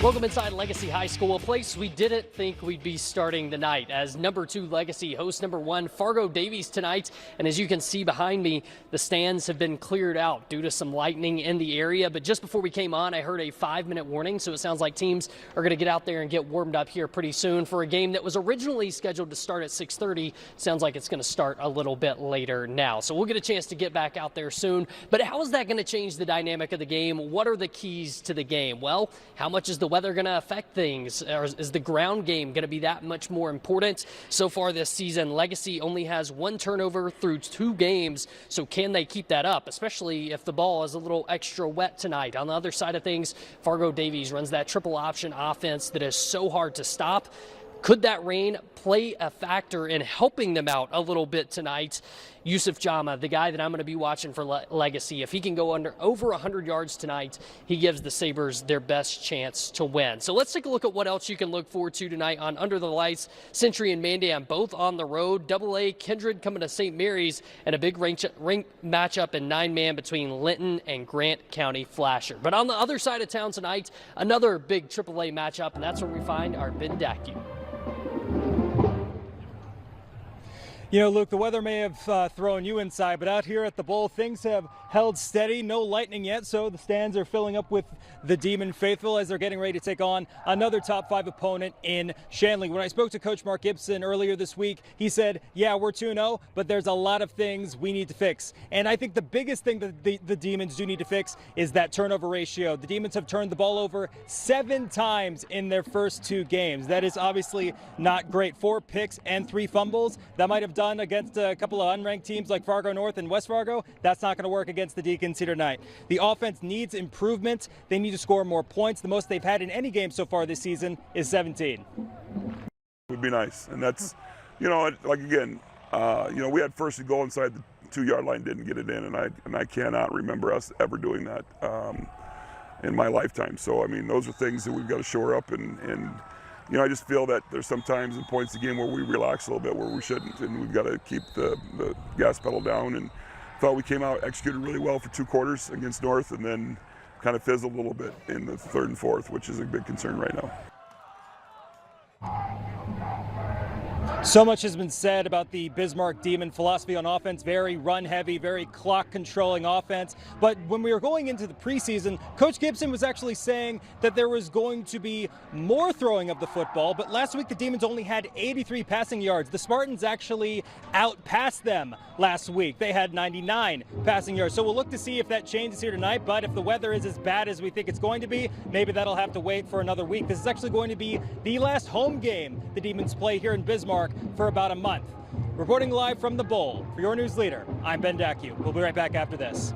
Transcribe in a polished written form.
Welcome inside Legacy High School, a place we didn't think we'd be starting the night, as number 2 Legacy hosts number 1 Fargo Davies tonight. And as you can see behind me, the stands have been cleared out due to some lightning in the area. But just before we came on, I heard a 5-minute warning, so it sounds like teams are going to get out there and get warmed up here pretty soon for a game that was originally scheduled to start at 6:30. Sounds like it's going to start a little bit later now. So we'll get a chance to get back out there soon. But how is that going to change the dynamic of the game? What are the keys to the game? Well, how much is the weather going to affect things? Or is the ground game going to be that much more important? So far this season, Legacy only has 1 turnover through 2 games. So can they keep that up, especially if the ball is a little extra wet tonight? On the other side of things, Fargo Davies runs that triple option offense that is so hard to stop. Could that rain play a factor in helping them out a little bit tonight? Yusuf Jama, the guy that I'm going to be watching for Legacy, if he can go over 100 yards tonight, he gives the Sabres their best chance to win. So let's take a look at what else you can look forward to tonight on Under the Lights. Century and Mandan both on the road. AA Kindred coming to St. Mary's, and a big ranked matchup in 9-man between Linton and Grant County Flasher. But on the other side of town tonight, another big AAA matchup, and that's where we find our Ben Dacu. You know, Luke, the weather may have thrown you inside, but out here at the bowl, things have held steady. No lightning yet, so the stands are filling up with the Demon faithful as they're getting ready to take on another top 5 opponent in Shanley. When I spoke to Coach Mark Gibson earlier this week, he said, yeah, we're 2-0, but there's a lot of things we need to fix. And I think the biggest thing that the Demons do need to fix is that turnover ratio. The Demons have turned the ball over 7 times in their first 2 games. That is obviously not great. 4 picks and 3 fumbles. That might have done against a couple of unranked teams like Fargo North and West Fargo. That's not going to work against the Deacons here tonight. The offense needs improvement. They need to score more points. The most they've had in any game so far this season is 17. Would be nice, and that's, you know, like again, you know, we had first and goal inside the 2-yard line, didn't get it in, and I cannot remember us ever doing that in my lifetime. So I mean, those are things that we've got to shore up, and you know, I just feel that there's sometimes in points of the game where we relax a little bit where we shouldn't, and we've got to keep the gas pedal down. And thought we came out, executed really well for 2 quarters against North, and then kind of fizzled a little bit in the 3rd and 4th, which is a big concern right now. So much has been said about the Bismarck Demon philosophy on offense, very run-heavy, very clock-controlling offense. But when we were going into the preseason, Coach Gibson was actually saying that there was going to be more throwing of the football. But last week, the Demons only had 83 passing yards. The Spartans actually outpassed them last week. They had 99 passing yards. So we'll look to see if that changes here tonight. But if the weather is as bad as we think it's going to be, maybe that'll have to wait for another week. This is actually going to be the last home game the Demons play here in Bismarck for about a month. Reporting live from the Bowl, for your news leader, I'm Ben Dacu. We'll be right back after this.